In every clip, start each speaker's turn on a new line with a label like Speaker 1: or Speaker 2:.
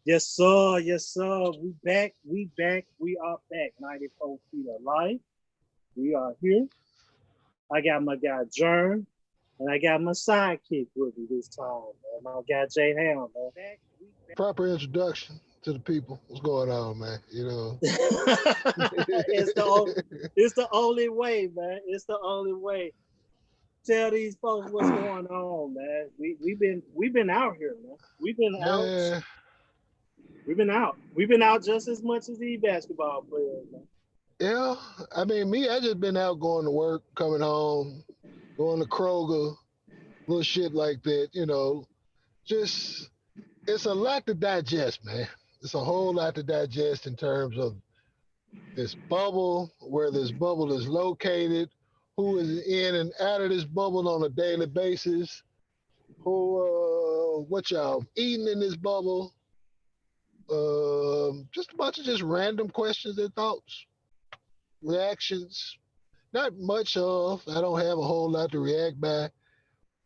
Speaker 1: Yes, sir. Yes, sir. We back. We back. We are back. 94 feet of life. We are here. I got my guy Jern, and I got my sidekick with me this time, man. My guy Jay Ham, man.
Speaker 2: Proper introduction to the people. What's going on, man?
Speaker 1: it's the it's the only way, man. It's the only way. Tell these folks what's going on, man. We've been out here, man. We've been out.
Speaker 2: Man,
Speaker 1: We've been out. We've been out just as much as these basketball players, man.
Speaker 2: yeah. I mean, I just been out going to work, coming home, going to Kroger, little shit like that. Just it's a lot to digest, man. It's a whole lot to digest in terms of this bubble, where this bubble is located, who is in and out of this bubble on a daily basis, what y'all eating in this bubble. Just a bunch of just random questions and thoughts, reactions. Not much of. I don't have a whole lot to react by.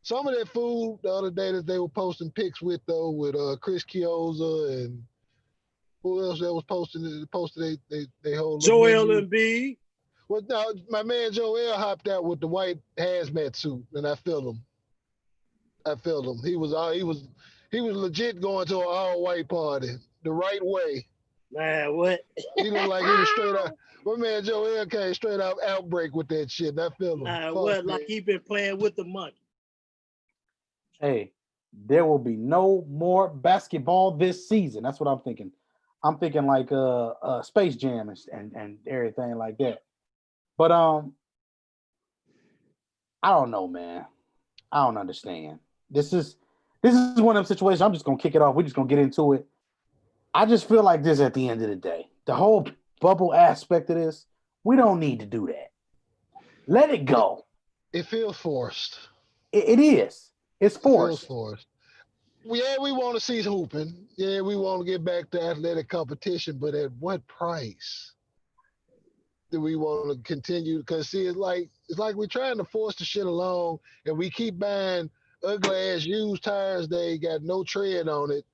Speaker 2: Some of that food the other day that they were posting pics with though, with Chris Chioza and who else that was posted they whole little
Speaker 1: Joel
Speaker 2: menu.
Speaker 1: Embiid.
Speaker 2: Well, no, my man Joel hopped out with the white hazmat suit, and I felt him. I felt him. He was legit going to an all white party the right way.
Speaker 1: Man, what?
Speaker 2: He looked like he was straight out. My man Joel came straight out Outbreak with that shit, and I felt him.
Speaker 1: Man,
Speaker 2: Fuck
Speaker 1: what? Like
Speaker 2: that.
Speaker 1: he been playing with the monkey.
Speaker 3: Hey, there will be no more basketball this season. That's what I'm thinking. I'm thinking like Space Jam and everything like that. But I don't know, man. I don't understand. This is one of them situations. I'm just gonna kick it off. We're just gonna get into it. I just feel like this at the end of the day. The whole bubble aspect of this, we don't need to do that. Let it
Speaker 2: It,
Speaker 3: go.
Speaker 2: it feels forced.
Speaker 3: It is. It's
Speaker 2: It feels
Speaker 3: forced.
Speaker 2: forced. Yeah, we want to see hooping. Yeah, we want to get back to athletic competition, but at what price do we want to continue? Because see, it's like we're trying to force the shit along, and we keep buying ugly ass used tires. They got no tread on it,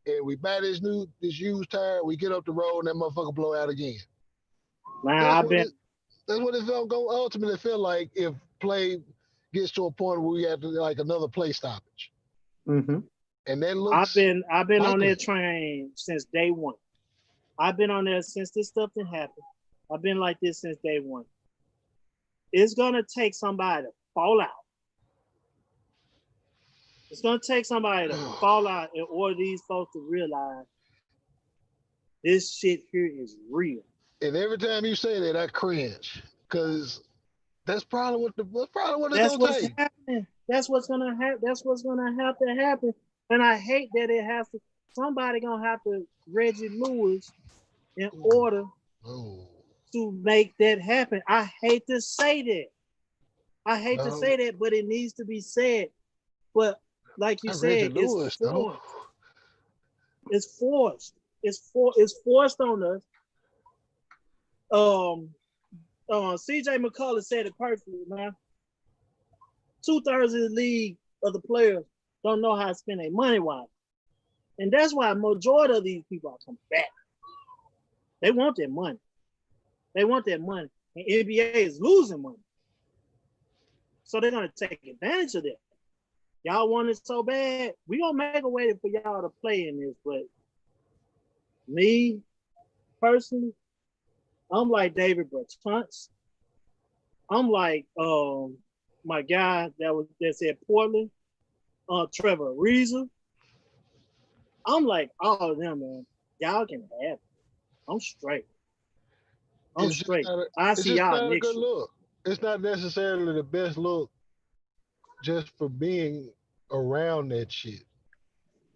Speaker 2: and we buy this used tire. We get up the road, and that motherfucker blow out again.
Speaker 1: Man,
Speaker 2: That's
Speaker 1: I've
Speaker 2: what
Speaker 1: been
Speaker 2: it. That's what it felt go ultimately feel like if play gets to a point where we have to like another play stoppage,
Speaker 3: Mm-hmm.
Speaker 2: and that
Speaker 1: I've
Speaker 2: looks
Speaker 1: been I've been on that
Speaker 2: likely.
Speaker 1: train since day one. I've been on there since this stuff didn't happen. I've been like this since day one. It's gonna take somebody to fall out. It's gonna take somebody to fall out in order these folks to realize this shit here is real.
Speaker 2: And every time you say that, I cringe because that's probably what it's
Speaker 1: That's
Speaker 2: gonna
Speaker 1: what's
Speaker 2: take.
Speaker 1: happening. That's what's gonna happen. That's what's gonna have to happen. And I hate that it has to. Somebody gonna have to Reggie Lewis in
Speaker 2: Ooh,
Speaker 1: order
Speaker 2: oh
Speaker 1: to make that happen. I hate to say that. I hate to
Speaker 2: no,
Speaker 1: say that, but it needs to be said. But like you
Speaker 2: not Reggie
Speaker 1: said, it's
Speaker 2: Lewis though.
Speaker 1: forced. It's forced. It's forced on us. Um, CJ McCullough said it perfectly, man. 2/3 of the league of the players don't know how to spend their money wisely. And that's why majority of these people are coming back. They want their money. They want their money. And NBA is losing money. So they're gonna take advantage of that. Y'all want it so bad, we gonna make a way for y'all to play in this. But me personally, I'm like David Bertans. I'm like my guy that said Portland, Trevor Ariza. I'm like all of them, man. Y'all can have it. I'm straight. I'm
Speaker 2: It's just
Speaker 1: straight.
Speaker 2: not a,
Speaker 1: I
Speaker 2: it's
Speaker 1: see
Speaker 2: just
Speaker 1: y'all
Speaker 2: not a good
Speaker 1: next year.
Speaker 2: look. It's not necessarily the best look just for being around that shit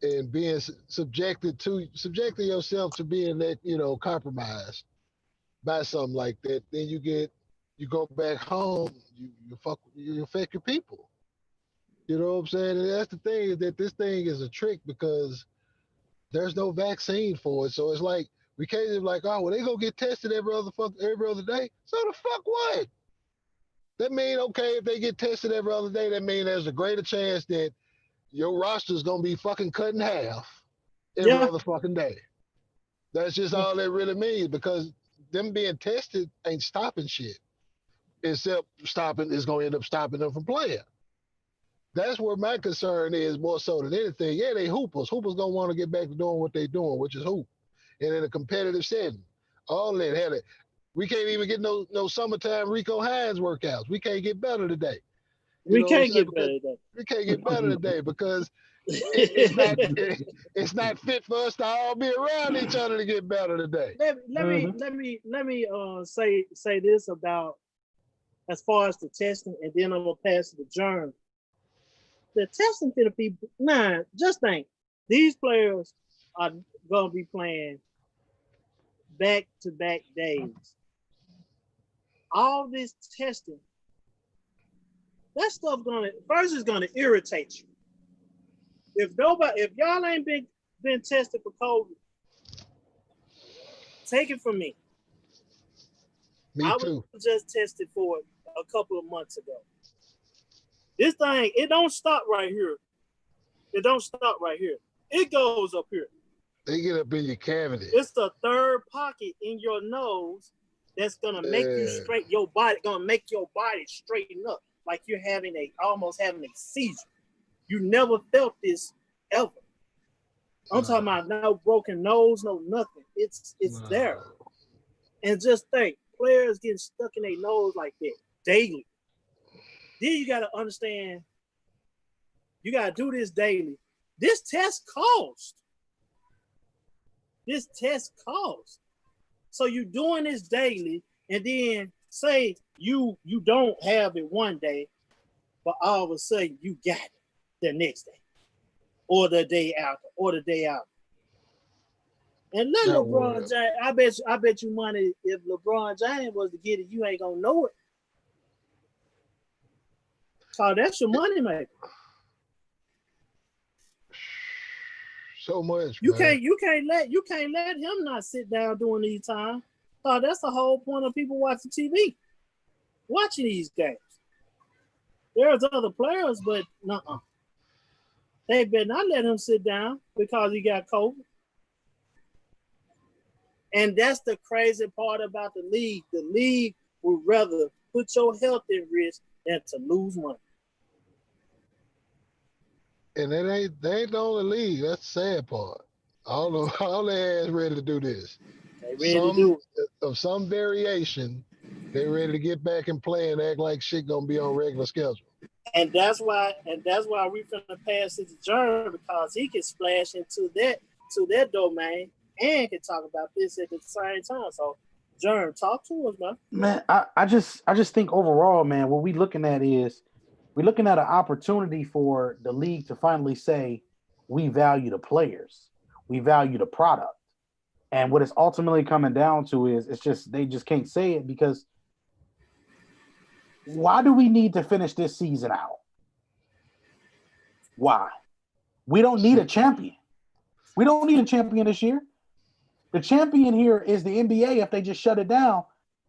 Speaker 2: and being subjecting yourself to being that compromised by something like that. Then you go back home, you affect your people. You know what I'm saying? And that's the thing is that this thing is a trick because there's no vaccine for it. So it's like we can't just like, oh, well, they go get tested every other day. So the fuck what? That mean okay if they get tested every other day, that mean there's a greater chance that your roster is gonna be fucking cut in half. every
Speaker 1: Yeah.
Speaker 2: other fucking day. That's just all that really means because them being tested ain't stopping shit. Except stopping is going to end up stopping them from playing. That's where my concern is more so than anything. Yeah, they hoopers. Hoopers don't want to get back to doing what they doing, which is hoop. And in a competitive setting. All that had it. We can't even get no summertime Rico Hines workouts. We can't get better today. You
Speaker 1: We
Speaker 2: know what I'm
Speaker 1: can't
Speaker 2: saying?
Speaker 1: get
Speaker 2: Because
Speaker 1: better than
Speaker 2: we can't get better today because it's not
Speaker 1: that.
Speaker 2: it's not fit for us to all be around each other to get better today.
Speaker 1: Let me say this about as far as the testing, and then I'm gonna pass it to Germ. The testing for the people, man, just think these players are gonna be playing back-to-back days. All this testing, that stuff is gonna irritate you. If y'all ain't been tested for COVID, take it from me.
Speaker 2: Me
Speaker 1: I
Speaker 2: too.
Speaker 1: was just tested for it a couple of months ago. This thing, it don't stop right here. It don't stop right here. It goes up here.
Speaker 2: They get up in your cavity.
Speaker 1: It's the third pocket in your nose that's gonna make you straight. Your body gonna make your body straighten up like you're almost having a seizure. You never felt this ever. I'm talking about no broken nose, no nothing. It's there. And just think, players getting stuck in their nose like that daily. Then you got to understand, you got to do this daily. This test costs. So you're doing this daily, and then say you don't have it one day, but all of a sudden you got it the next day, or the day after, or the day after. And let LeBron James, I bet you money if LeBron James was to get it, you ain't gonna know it. So that's your money maker.
Speaker 2: So much.
Speaker 1: You
Speaker 2: man.
Speaker 1: can't let him not sit down during these times. So that's the whole point of people watching TV, watching these games. There's other players, but nuh-uh. They better not let him sit down because he got COVID. And that's the crazy part about the league. The league would rather put your health at risk than to lose money.
Speaker 2: And they ain't the only league. That's the sad part. All their ass ready to do this.
Speaker 1: They ready to do it.
Speaker 2: Of some variation, they ready to get back and play and act like shit gonna be on regular schedule.
Speaker 1: And that's why we finna pass it to Jerm, because he can splash into that domain and can talk about this at the same time. So Jerm, talk to us, man.
Speaker 3: Man, I just think overall, man, what we're looking at an opportunity for the league to finally say we value the players, we value the product. And what it's ultimately coming down to is they just can't say it, because why do we need to finish this season out? Why? We don't need a champion. We don't need a champion this year. The champion here is the NBA if they just shut it down,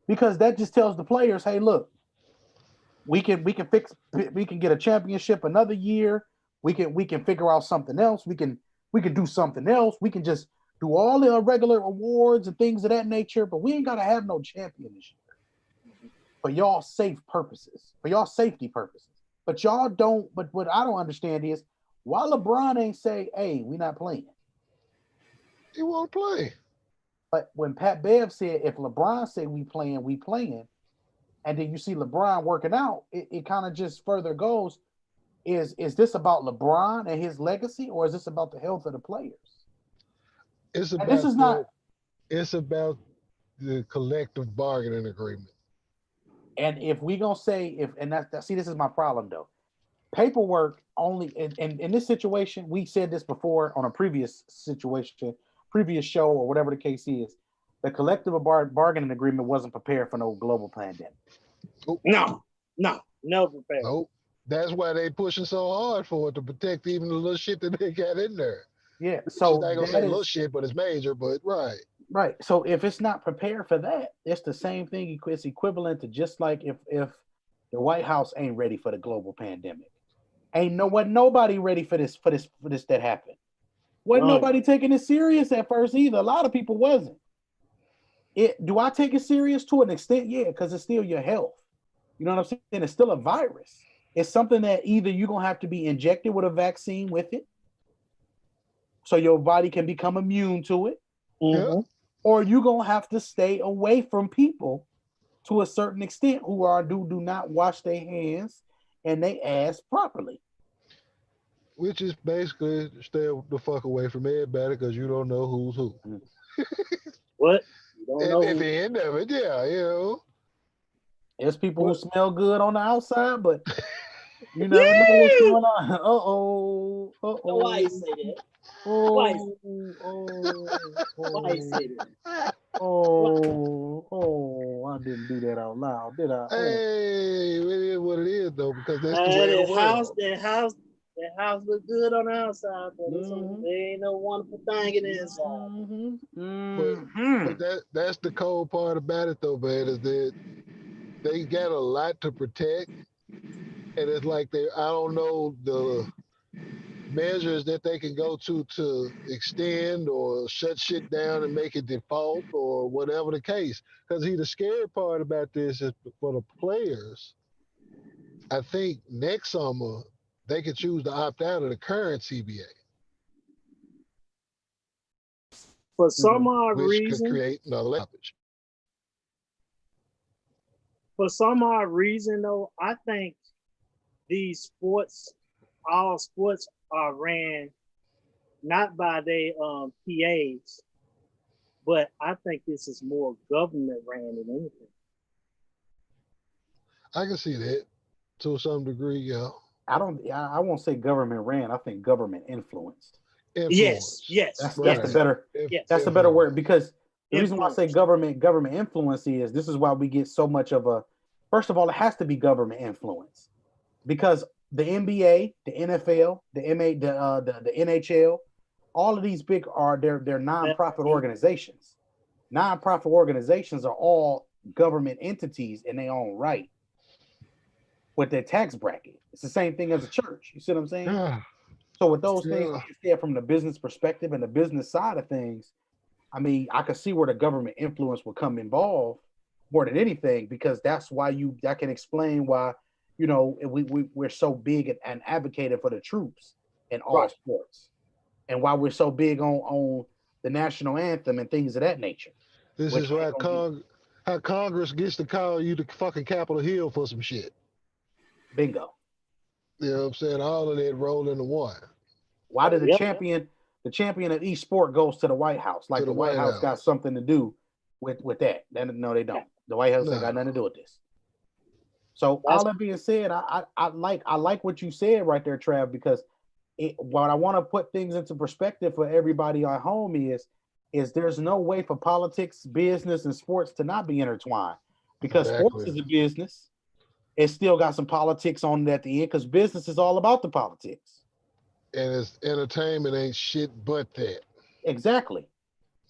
Speaker 3: because that just tells the players, hey, look, we can get a championship another year. We can figure out something else. We can do something else. We can just do all the regular awards and things of that nature, but we ain't gotta have no champion this year. For y'all safety purposes. But y'all don't, but what I don't understand is why LeBron ain't say, hey, we not playing.
Speaker 2: He won't play.
Speaker 3: But when Pat Bev said, if LeBron said we playing, and then you see LeBron working out, it kind of just further goes, is this about LeBron and his legacy, or is this about the health of the players?
Speaker 2: It's about the collective bargaining agreement.
Speaker 3: And if we gonna say this is my problem though. Paperwork only in this situation, we said this before on a previous show or whatever the case is. The collective bargaining agreement wasn't prepared for no global pandemic.
Speaker 1: No, prepared.
Speaker 2: Nope. That's why they pushing so hard for it, to protect even the little shit that they got in there.
Speaker 3: Yeah, so
Speaker 2: I ain't gonna say little shit, but it's major. But right.
Speaker 3: So if it's not prepared for that, it's the same thing. It's equivalent to just like if the White House ain't ready for the global pandemic, ain't nobody ready for this that happened. Wasn't
Speaker 1: Right.
Speaker 3: nobody taking it serious at first either. A lot of people wasn't. Do I take it serious to an extent? Yeah, because it's still your health. You know what I'm saying? It's still a virus. It's something that either you're gonna have to be injected with a vaccine with it, so your body can become immune to it,
Speaker 2: Yeah.
Speaker 3: or you're gonna have to stay away from people to a certain extent who do not wash their hands and they ass properly.
Speaker 2: Which is basically stay the fuck away from everybody because you don't know who's who.
Speaker 1: What? You don't know.
Speaker 2: At the end of it, yeah, you know.
Speaker 3: There's people who smell good on the outside, but you never know what's going on. Uh-oh.
Speaker 1: Why you say that? Why you say that?
Speaker 3: I didn't do that out loud, did I?
Speaker 2: Hey, it is what it is though, because that's the way of the world.
Speaker 1: That house look good on the outside, but there ain't no wonderful thing in the inside.
Speaker 2: But that's the cold part about it though, man, is that they got a lot to protect, and it's like I don't know the measures that they can go to extend or shut shit down and make it default or whatever the case. Because the scary part about this is for the players. I think next summer they could choose to opt out of the current CBA.
Speaker 1: For some odd
Speaker 2: which
Speaker 1: reason,
Speaker 2: could create another stoppage.
Speaker 1: For some odd reason, though, I think all sports are ran not by their PAs, but I think this is more government ran than anything.
Speaker 2: I can see that to some degree, yeah.
Speaker 3: I won't say government ran. I think government influenced.
Speaker 2: Influence.
Speaker 1: Yes.
Speaker 3: That's the better word, because the reason why I say government influence is this is why we get so much of a. First of all, it has to be government influence, because the NBA, the NFL, the the NHL, all of these big they're nonprofit organizations. Nonprofit organizations are all government entities in their own right with their tax bracket. It's the same thing as a church. You see what I'm saying?
Speaker 2: Yeah.
Speaker 3: So with those things, like you said, from the business perspective and the business side of things, I mean, I could see where the government influence will come involved more than anything, because that's why that can explain why, you know, we're so big and advocating for the troops in all sports, and why we're so big on the national anthem and things of that nature.
Speaker 2: This is why how Congress gets to call you to fucking Capitol Hill for some shit.
Speaker 3: Bingo.
Speaker 2: You know what I'm saying? All of that roll into one.
Speaker 3: Why did the champion of each sport goes to the White House? Like the White House got something to do with that. No, they don't. The White House ain't got nothing to do with this. So all that being said, I like what you said right there, Trav, because what I want to put things into perspective for everybody at home is there's no way for politics, business, and sports to not be intertwined, because sports is a business. It still got some politics on it at the end, because business is all about the politics.
Speaker 2: And it's entertainment ain't shit but that.
Speaker 3: Exactly.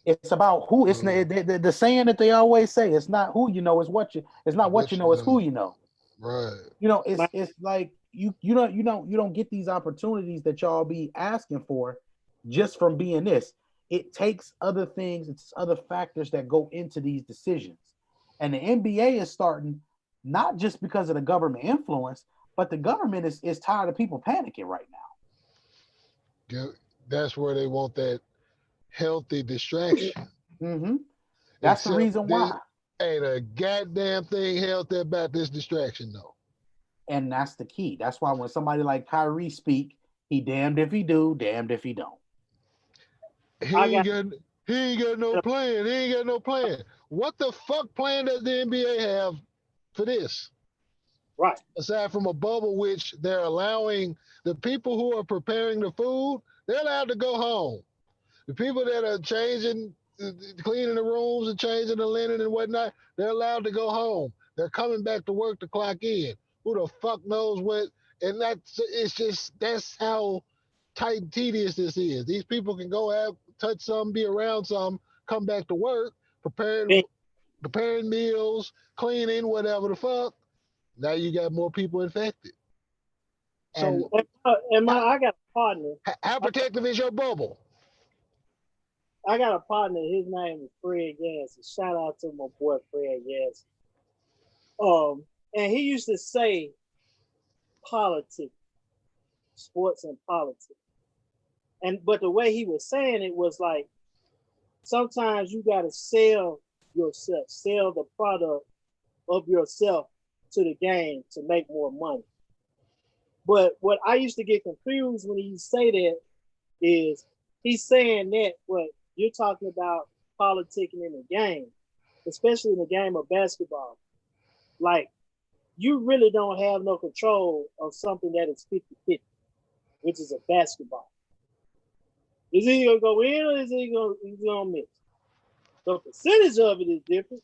Speaker 3: It's about who. It's the saying that they always say. It's not who you know. It's what you. It's not what you know. It's who you know.
Speaker 2: Right.
Speaker 3: You know. It's like you don't get these opportunities that y'all be asking for just from being this. It takes other things. It's other factors that go into these decisions, and the NBA is starting not just because of the government influence, but the government is tired of people panicking right now.
Speaker 2: That's where they want that healthy distraction.
Speaker 3: Mm-hmm. That's the reason why.
Speaker 2: Ain't a goddamn thing healthy about this distraction, though.
Speaker 3: And that's the key. That's why when somebody like Kyrie speak, he damned if he do, damned if he don't.
Speaker 2: He ain't got no plan. He ain't got no plan. What the fuck plan does the NBA have for this?
Speaker 1: Right.
Speaker 2: Aside from a bubble, which they're allowing the people who are preparing the food, they're allowed to go home. The people that are cleaning the rooms and changing the linen and whatnot, they're allowed to go home. They're coming back to work to clock in. Who the fuck knows what? And that's how tight and tedious this is. These people can go out, touch some, be around some, come back to work, preparing meals, cleaning, whatever the fuck. Now you got more people infected. So,
Speaker 1: I got a partner.
Speaker 2: How protective is your bubble?
Speaker 1: I got a partner. His name is Fred Gas. Shout out to my boy Fred Gas. And he used to say politics, sports and politics. But the way he was saying it was like sometimes you gotta sell yourself, sell the product of yourself to the game to make more money. But what I used to get confused when he say that is he's saying that what you're talking about politicking in the game, especially in the game of basketball. Like you really don't have no control of something that is 50-50, which is a basketball. Is he gonna go in or is he gonna miss? The percentage of it is different,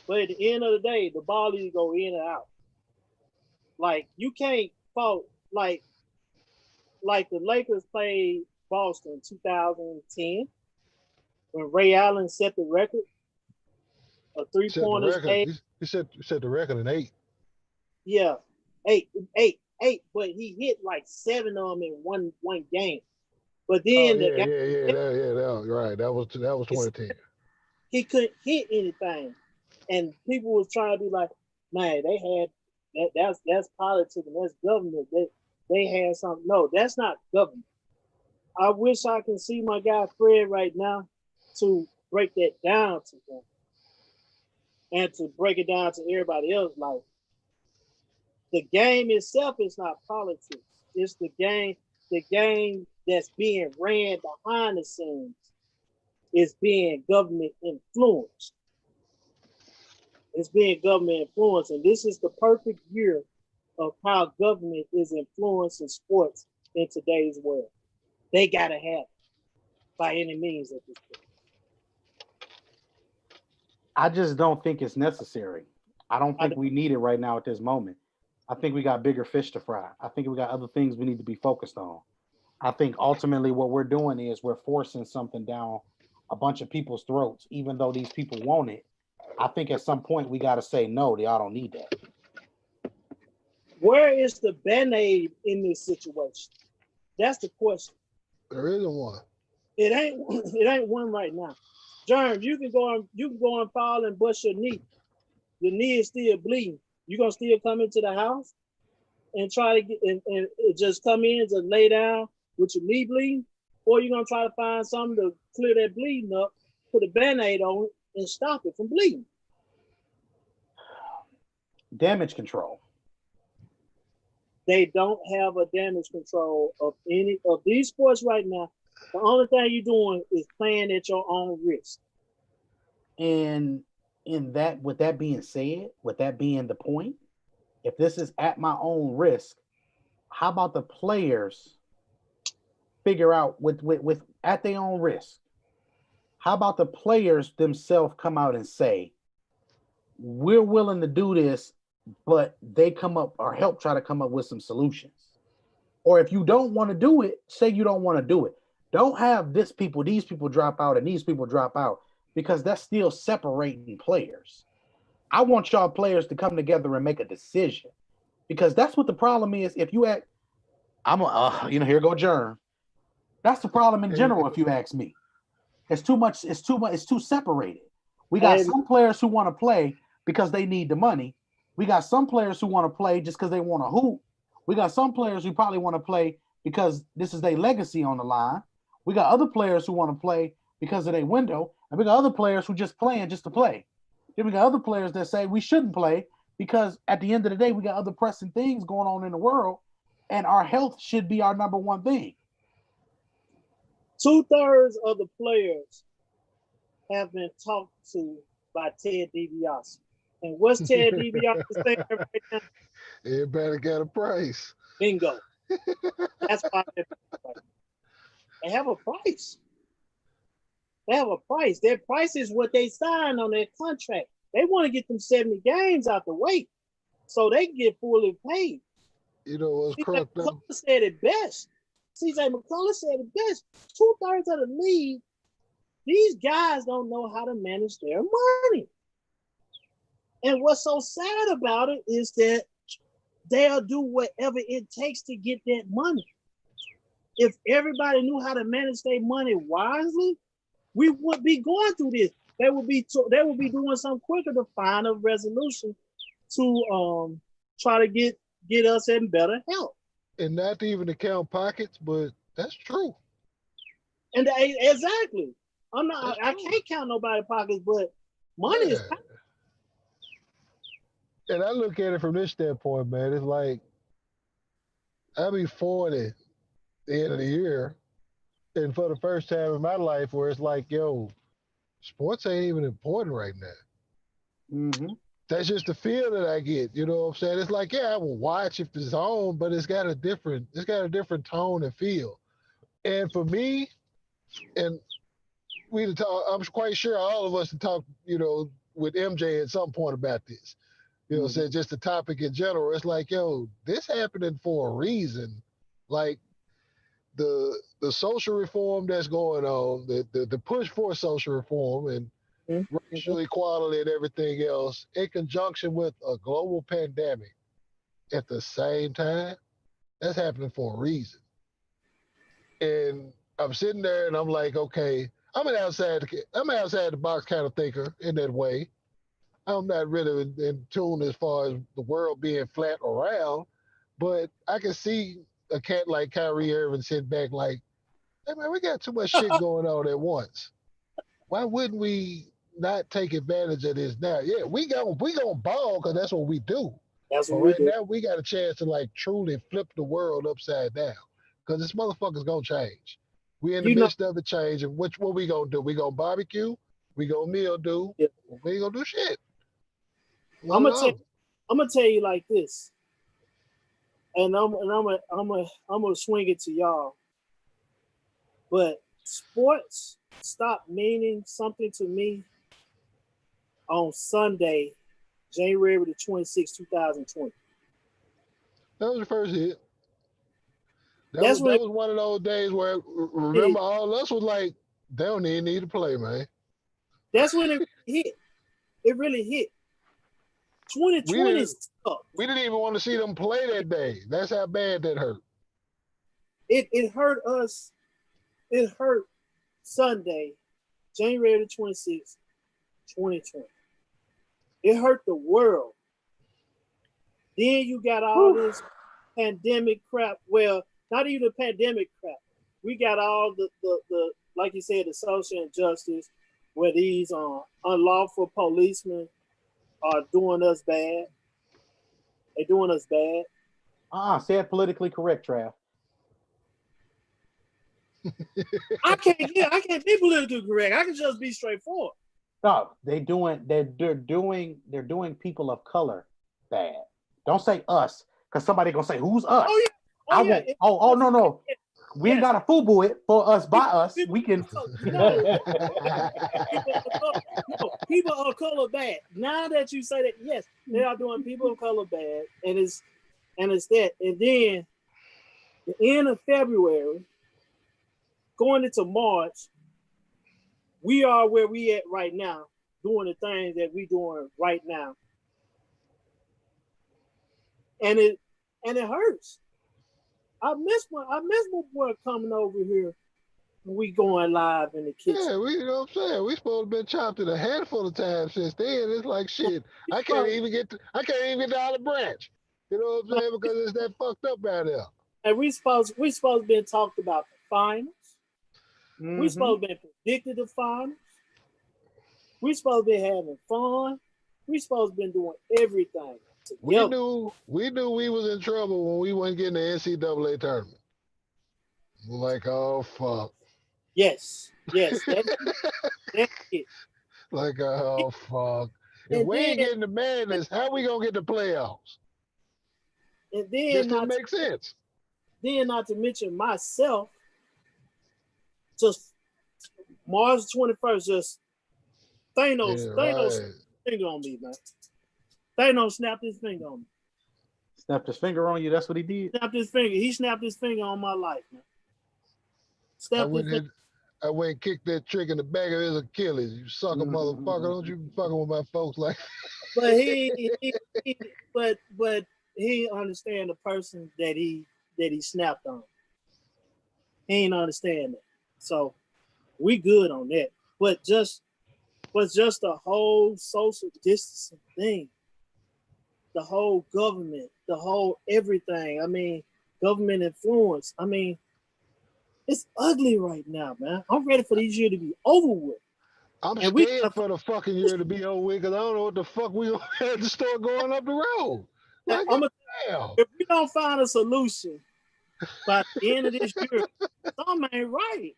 Speaker 1: but at the end of the day, the ball either go in or out. Like you can't fault like the Lakers played Boston in 2010 when Ray Allen set the record of three-pointers.
Speaker 2: He set the record in 8.
Speaker 1: Yeah, eight. But he hit like 7 of them in one game. But then
Speaker 2: that was right. That was 2010.
Speaker 1: He couldn't hit anything, and people was trying to be like, man, they had that's politics and that's government. They had something. No, that's not government. I wish I can see my guy Fred right now to break that down to them and to break it down to everybody else. Like the game itself is not politics. It's the game that's being ran behind the scenes is being government influenced. It's being government influenced. And this is the perfect year of how government is influencing sports in today's world. They got to have it by any means at this point.
Speaker 3: I just don't think it's necessary. I don't think we need it right now at this moment. I think we got bigger fish to fry. I think we got other things we need to be focused on. I think ultimately what we're doing is we're forcing something down a bunch of people's throats, even though these people want it. I think at some point we got to say, no, y'all don't need that.
Speaker 1: Where is the Band-Aid in this situation? That's the question.
Speaker 2: There isn't one.
Speaker 1: It ain't one right now. Germ, you can go and fall and bust your knee. Your knee is still bleeding. You gonna still come into the house and try to get and just come in, just lay down with your knee bleeding, or you gonna try to find something to clear that bleeding up, put a Band-Aid on it, and stop it from bleeding.
Speaker 3: Damage control.
Speaker 1: They don't have a damage control of any of these sports right now. The only thing you're doing is playing at your own risk.
Speaker 3: And with that being said, with that being the point, if this is at my own risk, how about the players figure out with at their own risk? How about the players themselves come out and say, we're willing to do this, but they come up or help try to come up with some solutions. Or if you don't want to do it, say you don't want to do it. Don't have these people drop out and these people drop out, because that's still separating players. I want y'all players to come together and make a decision, because that's what the problem is. If you act, here go Germ. That's the problem in general. If you ask me, it's too much. It's too separated. We got some players who want to play because they need the money. We got some players who want to play just because they want to hoop. We got some players who probably want to play because this is their legacy on the line. We got other players who want to play because of their window. And we got other players who just playing just to play. Then we got other players that say we shouldn't play because at the end of the day, we got other pressing things going on in the world, and our health should be our number one thing.
Speaker 1: 2/3 of the players have been talked to by Ted DiBiase. And what's Ted DiBiase saying right now?
Speaker 2: Everybody got a price.
Speaker 1: Bingo. That's why they have a price. They have a price. Their price is what they signed on their contract. They want to get them 70 games out the way so they can get fully paid.
Speaker 2: You know what's crooked up?
Speaker 1: Said it best. CJ McCullough said it best. 2/3 of the league, these guys don't know how to manage their money. And what's so sad about it is that they'll do whatever it takes to get that money. If everybody knew how to manage their money wisely, we would be going through this. They would be doing something quicker to find a resolution to try to get us in better health.
Speaker 2: And not to even account pockets, but that's true.
Speaker 1: And exactly,
Speaker 2: That's
Speaker 1: I
Speaker 2: true.
Speaker 1: can't count nobody's pockets, but money is.
Speaker 2: Yeah. And I look at it from this standpoint, man. It's like I'll be 40 at the end of the year, and for the first time in my life, where it's like, yo, sports ain't even important right now.
Speaker 3: Mm-hmm.
Speaker 2: That's just the feel that I get. You know what I'm saying? It's like, yeah, I will watch if it's on, but it's got a different tone and feel. And for me, and I'm quite sure all of us have talked, with MJ at some point about this. Said just the topic in general. It's like, yo, this happening for a reason. Like the social reform that's going on, the push for social reform and racial equality and everything else, in conjunction with a global pandemic at the same time, that's happening for a reason. And I'm sitting there and I'm like, okay, I'm an outside the box kind of thinker in that way. I'm not really in tune as far as the world being flat or round, but I can see a cat like Kyrie Irving sit back like, hey man, we got too much shit going on at once. Why wouldn't we not take advantage of this now? Yeah, we gonna ball because that's what we do.
Speaker 1: That's
Speaker 2: But
Speaker 1: what we
Speaker 2: right
Speaker 1: do.
Speaker 2: now we got a chance to like truly flip the world upside down because this motherfucker's gonna change. We in the midst of the change, and what we gonna do? We gonna barbecue? We gonna meal do?
Speaker 1: Yeah.
Speaker 2: We ain't gonna do shit.
Speaker 1: I'm gonna tell you like this, and I'm gonna swing it to y'all. But sports stopped meaning something to me on Sunday, January the 26th, 2020.
Speaker 2: That was the first hit. That
Speaker 1: That's
Speaker 2: was
Speaker 1: when
Speaker 2: one of those days where remember all of us was like, they don't even need to play, man.
Speaker 1: That's when it hit. It really hit. 2020 sucked.
Speaker 2: We didn't even want to see them play that day. That's how bad that hurt.
Speaker 1: It hurt us. It hurt Sunday, January the 26th, 2020. It hurt the world. Then you got all this pandemic crap. Well, not even the pandemic crap. We got all the like you said, the social injustice where these unlawful policemen are doing us bad. They're doing us bad.
Speaker 3: Say it politically correct, Trav.
Speaker 1: I can't be politically correct. I can just be straightforward.
Speaker 3: No, they're doing people of color bad. Don't say us, because somebody gonna say, who's us?
Speaker 1: Oh yeah.
Speaker 3: No. We ain't gotta FUBU it for us by us. We can
Speaker 1: people of color bad. Now that you say that, yes, they are doing people of color bad, and it's that. And then the end of February, going into March, we are where we at right now, doing the things that we doing right now. And it hurts. I miss my boy coming over here when we going live in the kitchen.
Speaker 2: Yeah, you know what I'm saying? We supposed to been chopped in a handful of times since then. It's like shit. I can't even get to Olive Branch. You know what I'm saying? Because it's that fucked up out there.
Speaker 1: And we supposed to be talked about the finals. Mm-hmm. We supposed to be predicted the finals. We supposed to be having fun. We supposed to be doing everything.
Speaker 2: Together. We knew we was in trouble when we weren't getting the NCAA tournament. We're like, oh fuck.
Speaker 1: Yes. That's it.
Speaker 2: Like, oh fuck. If we ain't getting the madness, how we gonna get the playoffs?
Speaker 1: And then
Speaker 2: this doesn't make sense.
Speaker 1: Then not to mention myself, just March 21st, just Thanos finger on me, man. Thanos snapped his finger on me.
Speaker 3: Snapped his finger on you? That's what he did?
Speaker 1: Snapped his finger. He snapped his finger on my life, man.
Speaker 2: I went and kicked that trick in the back of his Achilles. You sucker motherfucker. Don't you be fucking with my folks like
Speaker 1: But but he understand the person that he snapped on. He ain't understand that. So we good on that. but just the whole social distancing thing, the whole government, the whole everything. I mean, government influence. I mean, it's ugly right now, man. I'm ready for this year to be over with.
Speaker 2: I'm
Speaker 1: And we
Speaker 2: scared for the fucking year to be over with because I don't know what the fuck we gonna have to start going up the road. Like,
Speaker 1: I'm
Speaker 2: damn.
Speaker 1: if we don't find a solution by the end of this year, something ain't right.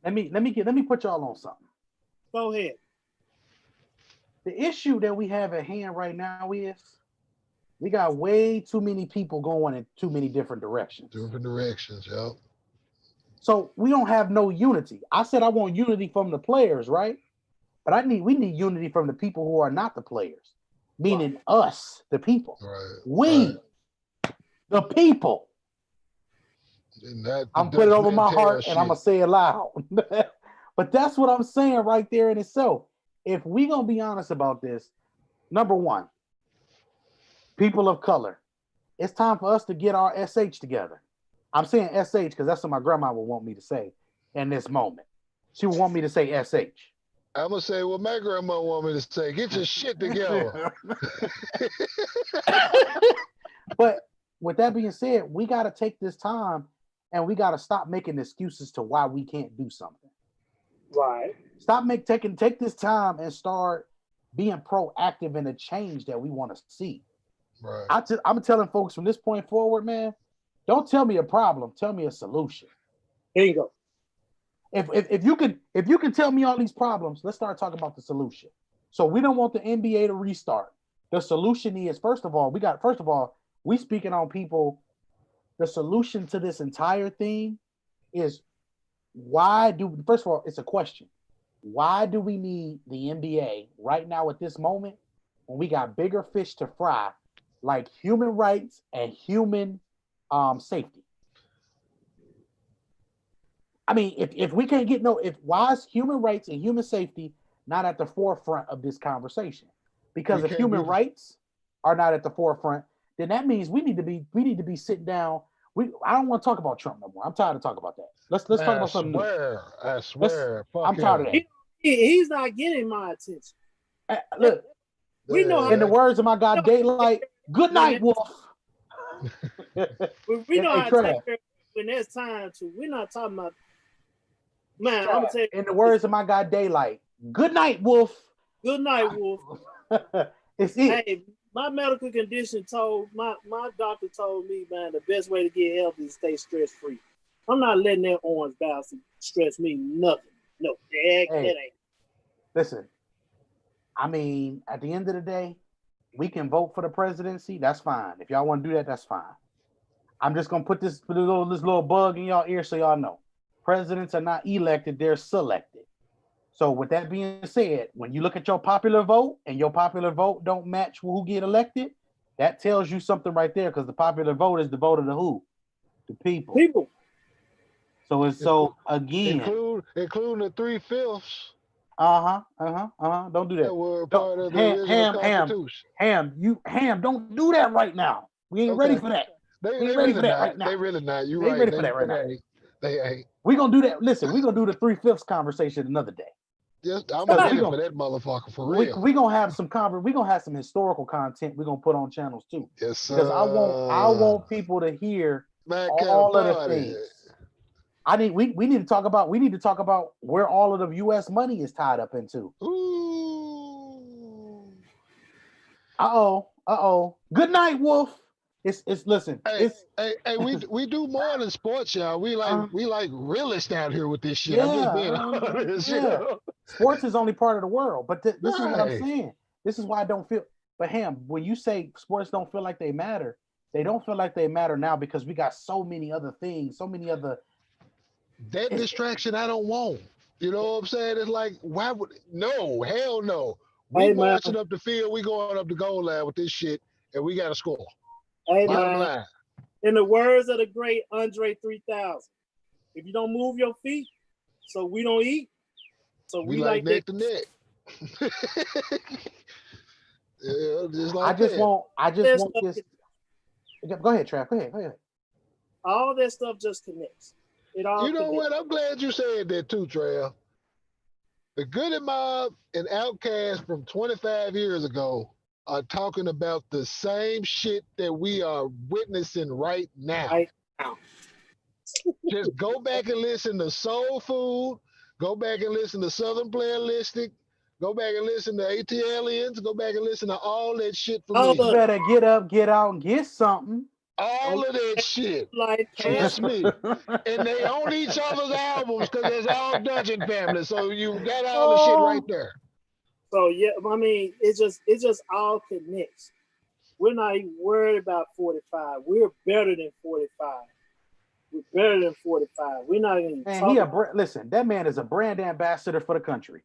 Speaker 3: Let me put y'all on something.
Speaker 1: Go ahead.
Speaker 3: The issue that we have at hand right now is we got way too many people going in too many different directions.
Speaker 2: Different directions, yep.
Speaker 3: So we don't have no unity. I said I want unity from the players, right? But we need unity from the people who are not the players, meaning us, the people.
Speaker 2: Right.
Speaker 3: The people. I'm putting it over my heart and I'm gonna say it loud. But that's what I'm saying right there in itself. If we gonna be honest about this, number one, people of color, it's time for us to get our SH together. I'm saying SH because that's what my grandma would want me to say in this moment. She would want me to say SH.
Speaker 2: I'm gonna say what my grandma want me to say. Get your shit together.
Speaker 3: But with that being said, we got to take this time and we got to stop making excuses to why we can't do something.
Speaker 1: Right.
Speaker 3: Take this time and start being proactive in the change that we want to see.
Speaker 2: Right.
Speaker 3: I'm telling folks from this point forward, man, don't tell me a problem, tell me a solution.
Speaker 1: Here you go.
Speaker 3: If you can tell me all these problems, let's start talking about the solution. So we don't want the NBA to restart. The solution is, first of all, we speaking on people. The solution to this entire thing is first of all, it's a question. Why do we need the NBA right now at this moment when we got bigger fish to fry, like human rights and human safety? I mean, if we can't get why is human rights and human safety not at the forefront of this conversation? Because if human rights are not at the forefront, then that means we need to be sitting down. I don't want to talk about Trump no more. I'm tired of talking about that. Let's talk about something new.
Speaker 2: I swear.
Speaker 3: I'm tired of that.
Speaker 1: He's not getting my attention.
Speaker 3: Look,
Speaker 1: we know.
Speaker 3: In the words of my guy Daylight, good night, Wolf.
Speaker 1: We know how to take care when there's time to. We're not talking about. Man, I'm gonna tell you.
Speaker 3: In the words of my guy Daylight, good night, Wolf.
Speaker 1: Good night, Wolf.
Speaker 3: It's it.
Speaker 1: Hey, my medical condition my doctor told me, man, the best way to get healthy is stay stress free. I'm not letting that orange bounce stress me nothing. No, that ain't.
Speaker 3: Listen, I mean, at the end of the day, we can vote for the presidency. That's fine. If y'all want to do that, that's fine. I'm just gonna put this little bug in y'all ear so y'all know. Presidents are not elected, they're selected. So with that being said, when you look at your popular vote and your popular vote don't match who get elected, that tells you something right there because the popular vote is the vote of the who? The people.
Speaker 1: People.
Speaker 3: So again.
Speaker 2: Including the 3/5.
Speaker 3: Don't do that.
Speaker 2: That were part of the original Constitution.
Speaker 3: Ham, don't do that right now. We ain't ready for that.
Speaker 2: They ain't ready for that right now. They really not. You're right.
Speaker 3: They ain't ready for that right now.
Speaker 2: They ain't.
Speaker 3: We're gonna do that. Listen, we're gonna do the 3/5 conversation another day.
Speaker 2: Yes, I'm ready for that motherfucker for real.
Speaker 3: We're gonna have some historical content we're gonna put on channels too.
Speaker 2: Yes, sir.
Speaker 3: Because I want people to hear all of the things. We need to talk about where all of the US money is tied up into.
Speaker 2: Ooh.
Speaker 3: Good night, Wolf. Listen.
Speaker 2: We do more than sports, y'all. We like realists out here with this shit. I'm just being honest. You know?
Speaker 3: Sports is only part of the world, but this is what I'm saying. This is why I don't feel. But Ham, when you say sports don't feel like they matter, they don't feel like they matter now because we got so many other things, so many other.
Speaker 2: That distraction I don't want. You know what I'm saying? It's like, why would hell no. We marching up the field, we going up the goal line with this shit, and we got to score.
Speaker 1: Hey, man, in the words of the great Andre 3000, if you don't move your feet, so we don't eat. So we like
Speaker 2: neck to neck. Yeah, just like
Speaker 3: I just want this. Go ahead, Trav. Go ahead.
Speaker 1: All that stuff just connects. It all.
Speaker 2: You know what? I'm glad you said that too, Trav. The Goody Mob and Outkast from 25 years ago are talking about the same shit that we are witnessing right now.
Speaker 1: Right now.
Speaker 2: Just go back and listen to Soul Food. Go back and listen to Southern Playalistic. Go back and listen to ATLiens. Go back and listen to all that shit from
Speaker 1: All
Speaker 2: then.
Speaker 3: You
Speaker 1: of
Speaker 3: better get up, get out, and get something.
Speaker 2: All of that shit.
Speaker 1: like
Speaker 2: Trust me. And they own each other's albums because it's all Dungeon Family. So you got all the shit right there.
Speaker 1: So yeah, I mean, it just all connects. We're not even worried about 45. We're better than 45. We're better than 45. We're not even
Speaker 3: Man,
Speaker 1: talking.
Speaker 3: listen, that man is a brand ambassador for the country.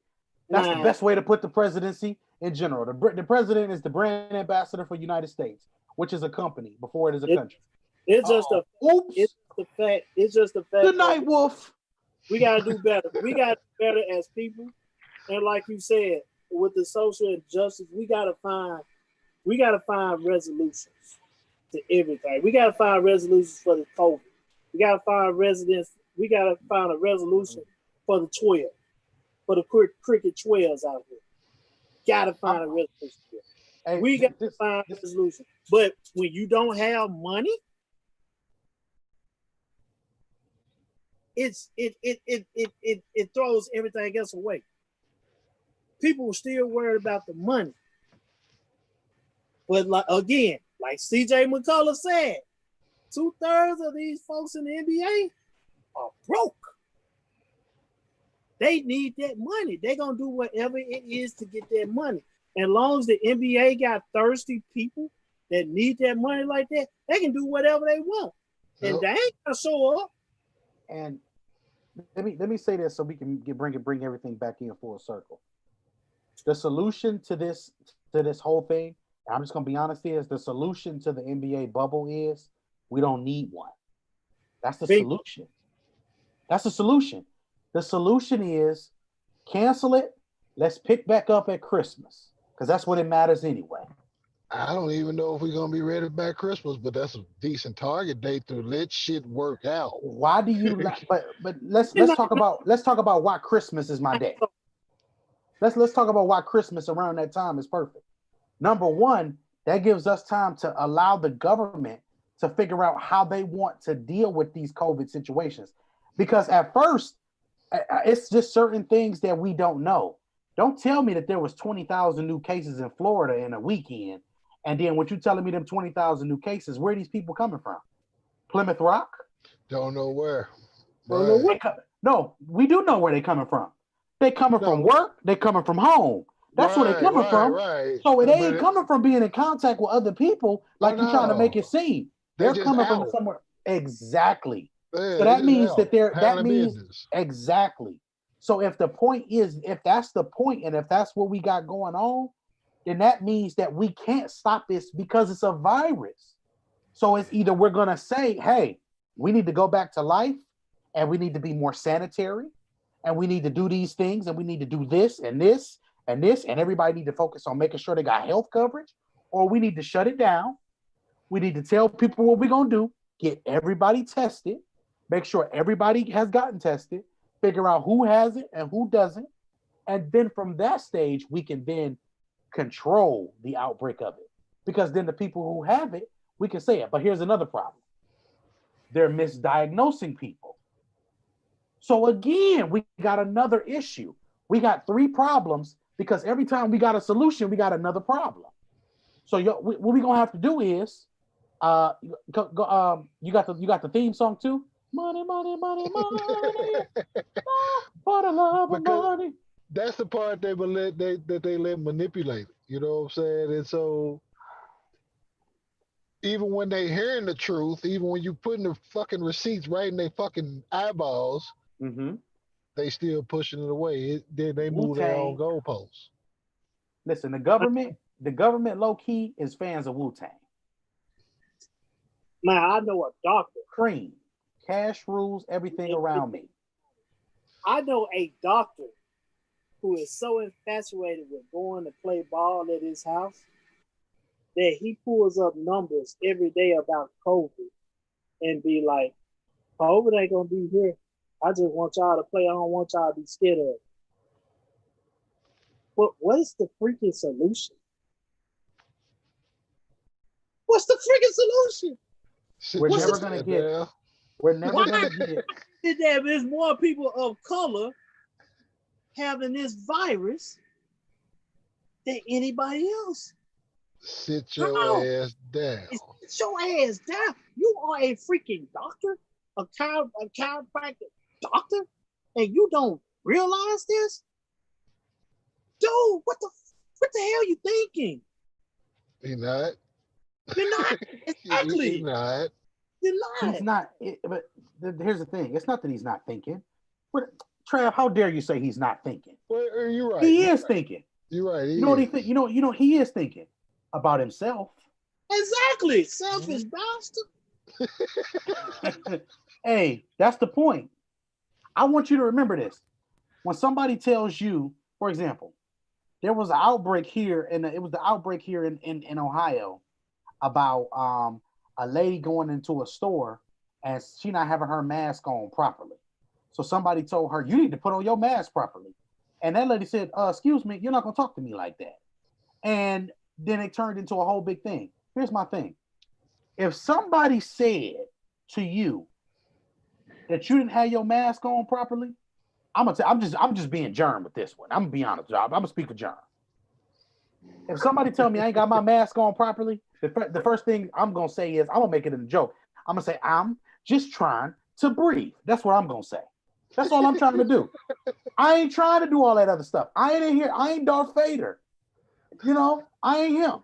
Speaker 3: That's the
Speaker 1: Man,
Speaker 3: best way to put the presidency in general. The president is the brand ambassador for United States, which is a company before it is a country.
Speaker 1: It's just a
Speaker 3: Oops.
Speaker 1: it's the fact. It's just the fact.
Speaker 3: Good night, Wolf.
Speaker 1: We gotta do better. We gotta do better as people. And like you said, with the social injustice, we gotta find resolutions to everything. We gotta find resolutions for the COVID. We gotta find a resolution for the 12, for the cricket 12s out here. Gotta find a resolution.
Speaker 3: Hey,
Speaker 1: We got to find a resolution. But when you don't have money, it throws everything else away. People are still worried about the money. But like CJ McCullough said, 2/3 of these folks in the NBA are broke. They need that money. They're gonna do whatever it is to get that money. And as long as the NBA got thirsty people that need that money like that, they can do whatever they want. And they ain't gonna show up.
Speaker 3: And let me say this so we can bring everything back in full circle. The solution to this whole thing, I'm just gonna be honest, is the solution to the NBA bubble is we don't need one. That's the solution. That's the solution. The solution is cancel it. Let's pick back up at Christmas because that's when it matters anyway.
Speaker 2: I don't even know if we're gonna be ready by Christmas, but that's a decent target date to let shit work out.
Speaker 3: Why do you? But let's talk about why Christmas is my day. Let's talk about why Christmas around that time is perfect. Number one, that gives us time to allow the government to figure out how they want to deal with these COVID situations. Because at first, it's just certain things that we don't know. Don't tell me that there was 20,000 new cases in Florida in a weekend. And then what you telling me them 20,000 new cases, where are these people coming from? Plymouth Rock?
Speaker 2: Don't know where.
Speaker 3: Right. No, we do know where they're coming from. They coming from work. They coming from home. That's where they're coming from.
Speaker 2: Right.
Speaker 3: So it ain't coming from being in contact with other people like you're trying to make it seem. They're coming from somewhere. Exactly.
Speaker 2: Yeah,
Speaker 3: so that means that
Speaker 2: business.
Speaker 3: Exactly. So if the point is, if that's the point, and if that's what we got going on, then that means that we can't stop this because it's a virus. So it's either we're gonna say, hey, we need to go back to life, and we need to be more sanitary, and we need to do these things, and we need to do this and this and this, and everybody need to focus on making sure they got health coverage, or we need to shut it down. We need to tell people what we're gonna do, get everybody tested, make sure everybody has gotten tested, figure out who has it and who doesn't, and then from that stage, we can then control the outbreak of it. Because then the people who have it, we can say it. But here's another problem. They're misdiagnosing people. So again, we got another issue. We got 3 problems because every time we got a solution, we got another problem. So what we're gonna have to do is, you got the theme song too. Money, money, money, money. For the love of money.
Speaker 2: That's the part they let manipulate. You know what I'm saying? And so even when they hearing the truth, even when you putting the fucking receipts right in their fucking eyeballs, they still pushing it away. Then they move their own goalposts.
Speaker 3: Listen, the government low key is fans of Wu-Tang.
Speaker 1: Man, I know a doctor.
Speaker 3: Cream, cash rules everything around me.
Speaker 1: I know a doctor who is so infatuated with going to play ball at his house that he pulls up numbers every day about COVID and be like, COVID ain't gonna be here. I just want y'all to play. I don't want y'all to be scared of it. What is the freaking solution? What's the freaking solution?
Speaker 3: We're
Speaker 1: What's
Speaker 3: never
Speaker 1: the-
Speaker 3: gonna get.
Speaker 2: Damn.
Speaker 3: We're never
Speaker 1: Why?
Speaker 3: gonna get.
Speaker 1: There's more people of color having this virus than anybody else.
Speaker 2: Sit your
Speaker 1: How?
Speaker 2: ass down.
Speaker 1: Sit your ass down. You are a freaking doctor, a chiropractic doctor, and you don't realize this? Dude, what the hell you thinking?
Speaker 2: He not.
Speaker 1: You're not. Exactly.
Speaker 2: He not.
Speaker 1: You're not.
Speaker 3: He's not. But here's the thing. It's not that he's not thinking. But Trav, how dare you say he's not thinking?
Speaker 2: Well, you're right.
Speaker 3: He is thinking.
Speaker 2: You're right.
Speaker 3: You know what he think? You know he is thinking about himself.
Speaker 1: Exactly. Selfish bastard.
Speaker 3: Hey, that's the point. I want you to remember this. When somebody tells you, for example, there was an outbreak here, and it was the outbreak here in Ohio about a lady going into a store and she not having her mask on properly. So somebody told her, you need to put on your mask properly. And that lady said, excuse me, you're not going to talk to me like that. And then it turned into a whole big thing. Here's my thing. If somebody said to you that you didn't have your mask on properly, I'm just being germ with this one. I'm gonna be honest, Job. I'm gonna speak for germ. If somebody tell me I ain't got my mask on properly, the first thing I'm gonna say is I'm gonna make it a joke. I'm gonna say I'm just trying to breathe. That's what I'm gonna say. That's all I'm trying to do. I ain't trying to do all that other stuff. I ain't in here. I ain't Darth Vader. You know, I ain't him.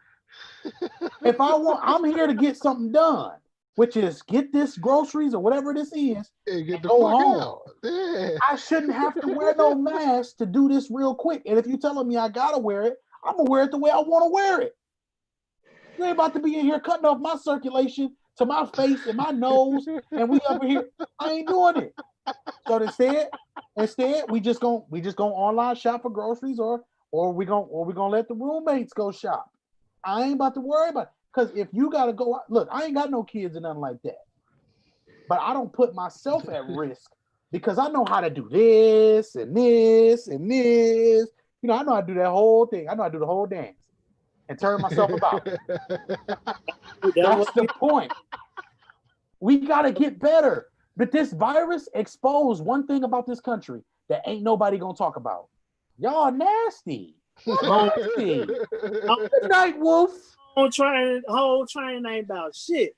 Speaker 3: If I want, I'm here to get something done, which is get this groceries or whatever this is.
Speaker 2: Hey, get the
Speaker 3: go
Speaker 2: fuck
Speaker 3: home.
Speaker 2: out. Yeah.
Speaker 3: I shouldn't have to wear no mask to do this real quick. And if you're telling me I gotta wear it, I'm gonna wear it the way I want to wear it. You ain't about to be in here cutting off my circulation to my face and my nose, and we up here. I ain't doing it. So instead, we just gonna online shop for groceries, or we gonna let the roommates go shop. I ain't about to worry about it. Because if you gotta go out, look, I ain't got no kids or nothing like that. But I don't put myself at risk because I know how to do this and this and this. You know, I know how to do that whole thing. I know how to do the whole dance and turn myself about. That's the point. We got to get better. But this virus exposed one thing about this country that ain't nobody going to talk about. Y'all nasty. Nasty. Good night, Wolf.
Speaker 1: Whole training ain't about shit.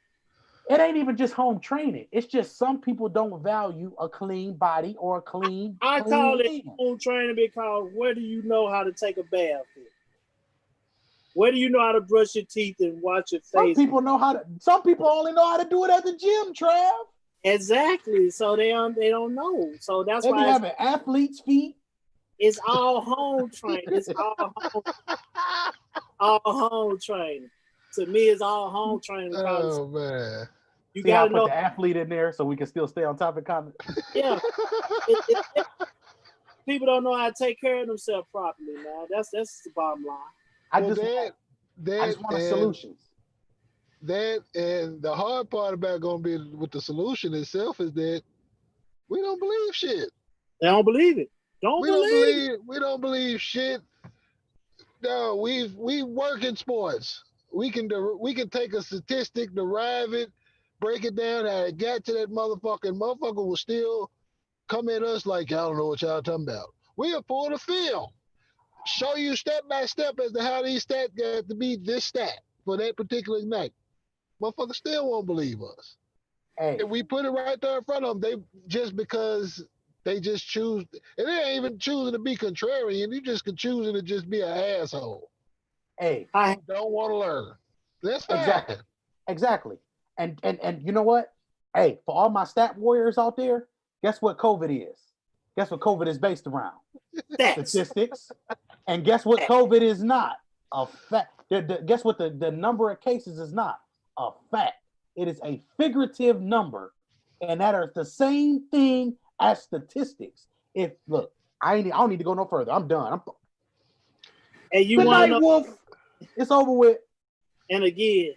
Speaker 3: It ain't even just home training. It's just some people don't value a clean body or a clean.
Speaker 1: I
Speaker 3: clean
Speaker 1: call it
Speaker 3: hand.
Speaker 1: home training because where do you know how to take a bath? Where do you know how to brush your teeth and wash your face?
Speaker 3: Some people know how to. Some people only know how to do it at the gym, Trav.
Speaker 1: Exactly. So they don't know. So that's
Speaker 3: They be
Speaker 1: why
Speaker 3: having athletes' feet.
Speaker 1: it's all home training. It's all home training. To me, it's all home training.
Speaker 2: Oh man.
Speaker 1: You
Speaker 3: See how I
Speaker 1: gotta
Speaker 3: put
Speaker 1: know
Speaker 3: the athlete in there so we can still stay on topic. Comment.
Speaker 1: Yeah. People don't know how to take care of themselves properly, man. That's the bottom line.
Speaker 3: I
Speaker 2: Well,
Speaker 3: just want solutions.
Speaker 2: That and the hard part about going to be with the solution itself is that we don't believe shit.
Speaker 1: They don't believe it.
Speaker 2: We don't believe shit. No, we work in sports. We can take a statistic, derive it, break it down, how it got to that motherfucker. Motherfucker will still come at us like, y'all don't know what y'all talking about. We'll pull the film, show you step by step as to how these stats got to be this stat for that particular night. Motherfucker still won't believe us.
Speaker 3: Hey,
Speaker 2: And we put it right there in front of them. They just because they just choose, and they ain't even choosing to be contrarian. You just choosing to just be an asshole.
Speaker 3: hey,
Speaker 1: I
Speaker 2: Don't want to learn. That's fine.
Speaker 3: exactly. And you know what? Hey, for all my stat warriors out there, guess what COVID is? Guess what COVID is based around? Statistics. And guess what COVID is not? A fact. Guess what the number of cases is not? A fact. It is a figurative number, and that is the same thing as statistics. I don't need to go no further. I'm done.
Speaker 1: And you
Speaker 3: Good
Speaker 1: want to
Speaker 3: night,
Speaker 1: know?
Speaker 3: Wolf. It's over with.
Speaker 1: And again,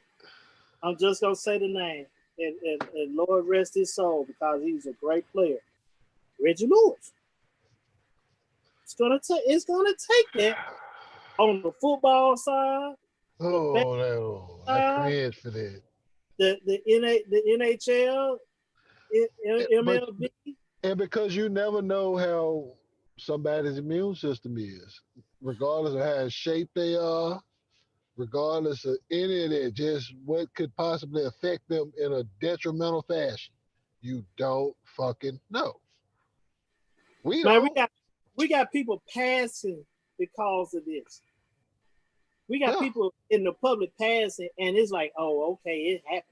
Speaker 1: I'm just gonna say the name, and Lord rest his soul because he's a great player, Reggie Lewis. It's gonna take that on the football side, the
Speaker 2: Oh, no. I
Speaker 1: side,
Speaker 2: cringe for that.
Speaker 1: the NHL,
Speaker 2: But
Speaker 1: MLB.
Speaker 2: and because you never know how somebody's immune system is, regardless of how shaped they are, regardless of any of that, just what could possibly affect them in a detrimental fashion. You don't fucking know. We
Speaker 1: Man,
Speaker 2: don't.
Speaker 1: we got people passing because of this. We got
Speaker 2: Yeah.
Speaker 1: people in the public passing, and it's like, oh, okay, it happened.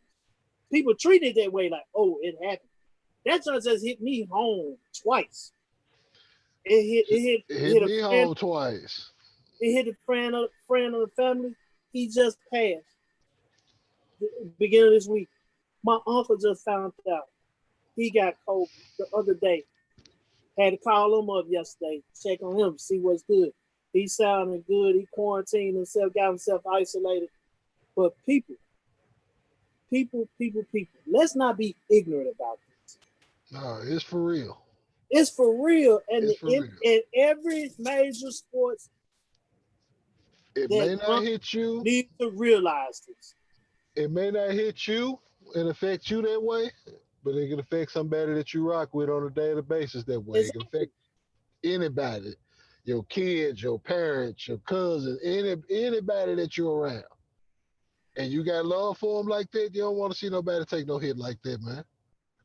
Speaker 1: People treat it that way, like, oh, it happened. That just hit me home twice.
Speaker 2: It
Speaker 1: It
Speaker 2: hit
Speaker 1: hit a
Speaker 2: me
Speaker 1: friend.
Speaker 2: home twice.
Speaker 1: It hit a friend of the family. He just passed the beginning of this week. My uncle just found out he got COVID the other day. Had to call him up yesterday, check on him, see what's good. He sounding good. He quarantined himself, got himself isolated. But people. Let's not be ignorant about this.
Speaker 2: No, it's for real.
Speaker 1: It's for real, and
Speaker 2: It's for real.
Speaker 1: in every major sports
Speaker 2: It
Speaker 1: that
Speaker 2: may not
Speaker 1: young
Speaker 2: hit you.
Speaker 1: need to realize this.
Speaker 2: It may not hit you and affect you that way, but it can affect somebody that you rock with on a daily basis that way. It can
Speaker 1: Exactly.
Speaker 2: affect anybody, your kids, your parents, your cousins, anybody that you're around. And you got love for them like that, you don't want to see nobody take no hit like that, man.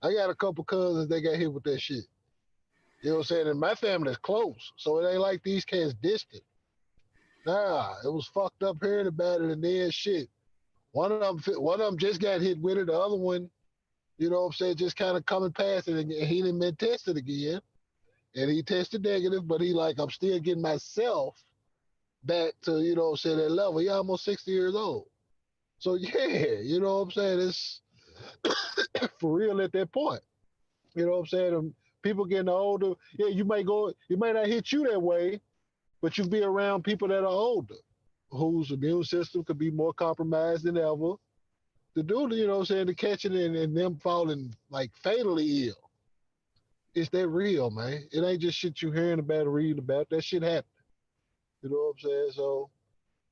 Speaker 2: I got a couple cousins that got hit with that shit. You know what I'm saying? And my family is close, so it ain't like these cats distant. Nah, it was fucked up hearing about it, and then shit. One of them just got hit with it. The other one, you know what I'm saying, just kind of coming past it, and he didn't been tested again, and he tested negative, but he like, I'm still getting myself back to, you know what I'm saying, that level. He almost 60 years old. So yeah, you know what I'm saying, it's for real at that point. You know what I'm saying? People getting older, yeah, you might go, it might not hit you that way, but you be around people that are older, whose immune system could be more compromised than ever. To do, you know what I'm saying, to catch it and them falling like fatally ill. It's that real, man. It ain't just shit you hearing about or reading about. That shit happened. You know what I'm saying? So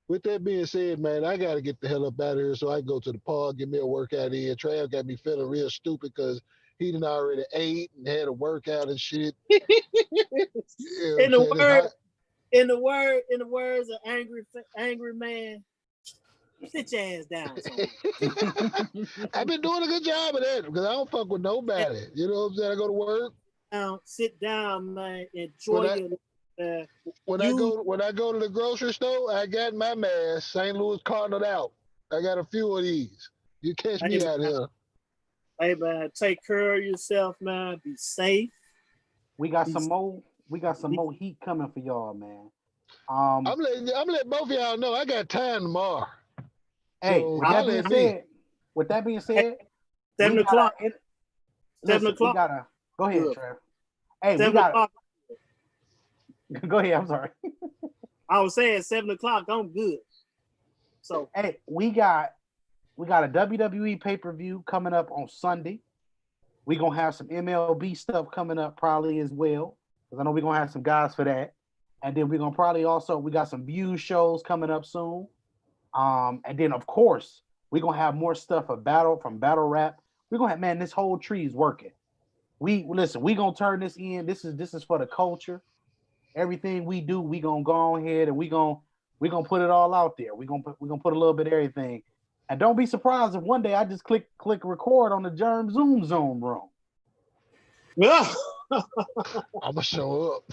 Speaker 2: with that being said, man, I gotta get the hell up out of here so I can go to the park, get me a workout in. Trav got me feeling real stupid because he done already ate and had a workout and shit. You know what
Speaker 1: in
Speaker 2: I'm
Speaker 1: the
Speaker 2: saying? It's
Speaker 1: word,
Speaker 2: hot.
Speaker 1: in the words of angry man, sit your ass down somewhere.
Speaker 2: I've been doing a good job of that because I don't fuck with nobody. You know what I'm saying? I go to work.
Speaker 1: Sit down, man.
Speaker 2: When
Speaker 1: Enjoy
Speaker 2: I
Speaker 1: your. Uh, you
Speaker 2: when I go to the grocery store, I got my mask, St. Louis Cardinal out. I got a few of these. You catch
Speaker 1: hey
Speaker 2: me out
Speaker 1: man,
Speaker 2: here.
Speaker 1: hey man, take care of yourself, man. Be safe.
Speaker 3: We got
Speaker 1: Be,
Speaker 3: some more. We got some more heat coming for y'all, man.
Speaker 2: I'm letting both of y'all know I got time tomorrow.
Speaker 3: Hey,
Speaker 2: So
Speaker 3: with that
Speaker 2: holler
Speaker 3: being
Speaker 2: at me.
Speaker 3: said, with that being
Speaker 1: hey,
Speaker 3: said, we
Speaker 1: 7 o'clock.
Speaker 3: gotta
Speaker 1: 7
Speaker 3: listen. We
Speaker 1: o'clock.
Speaker 3: gotta go ahead,
Speaker 1: Good.
Speaker 3: Trev. Hey, we
Speaker 1: 7
Speaker 3: got
Speaker 1: o'clock.
Speaker 3: go ahead. I'm sorry.
Speaker 1: I was saying 7 o'clock. I'm good. So
Speaker 3: Hey, we got a WWE pay-per-view coming up on Sunday. We're gonna have some MLB stuff coming up probably as well. Because I know we're gonna have some guys for that. And then we're gonna probably also we got some view shows coming up soon. And then of course we're gonna have more stuff from battle rap. We're gonna have, man, this whole tree is working. We listen, we gonna turn this in. This is for the culture. Everything we do, we gonna go ahead and we gonna put it all out there. We gonna put a little bit of everything. And don't be surprised if one day I just click record on the Germ Zoom room.
Speaker 1: yeah.
Speaker 2: I'ma show up.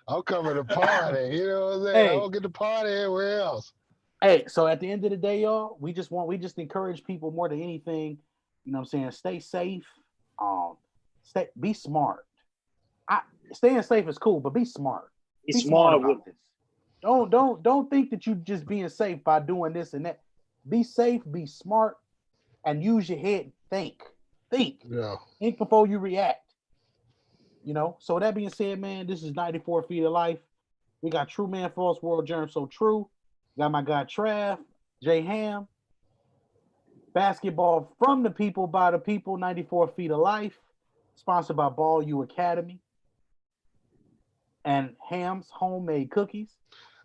Speaker 2: I'm coming to party. You know what I'm saying? I
Speaker 3: Hey,
Speaker 2: don't get to party anywhere else.
Speaker 3: hey, so at the end of the day, y'all, we just encourage people more than anything. You know what I'm saying? Stay safe. Um, be smart. Staying safe is cool, but be smart.
Speaker 1: Be
Speaker 3: Be smart
Speaker 1: smart with
Speaker 3: about this. Don't think that you just being safe by doing this and that. Be safe, be smart, and use your head. Think.
Speaker 2: Yeah.
Speaker 3: Think before you react. You know. So that being said, man, this is 94 Feet of Life. We got True Man False World Germ So True. Got my guy Trav, J Ham. Basketball from the people by the people. 94 Feet of Life. Sponsored by Ball U Academy. and Ham's homemade cookies.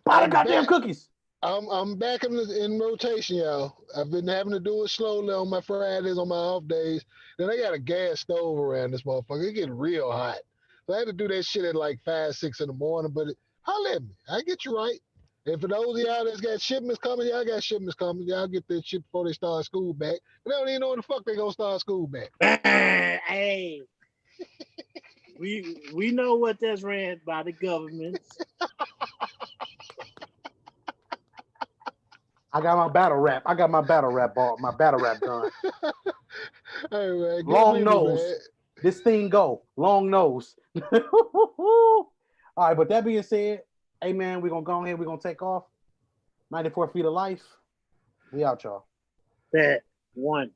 Speaker 3: Buy the goddamn cookies.
Speaker 2: I'm back in rotation, y'all. I've been having to do it slowly on my Fridays, on my off days. Then I got a gas stove around this motherfucker. It get real hot. So I had to do that shit at like 5, 6 in the morning. But holla at me. I get you right. And for those of y'all that's got shipments coming, y'all got shipments coming. Y'all get that shit before they start school back. They don't even know when the fuck they gonna start school back.
Speaker 1: Hey, we know what that's ran by the government.
Speaker 3: I got my battle rap. I got my battle rap ball, my battle rap gun.
Speaker 2: Hey man,
Speaker 3: Long nose. This thing go. Long nose. All right, but that being said, hey man, we're gonna go ahead, we're gonna take off. 94 feet of life. We out, y'all.
Speaker 1: That one.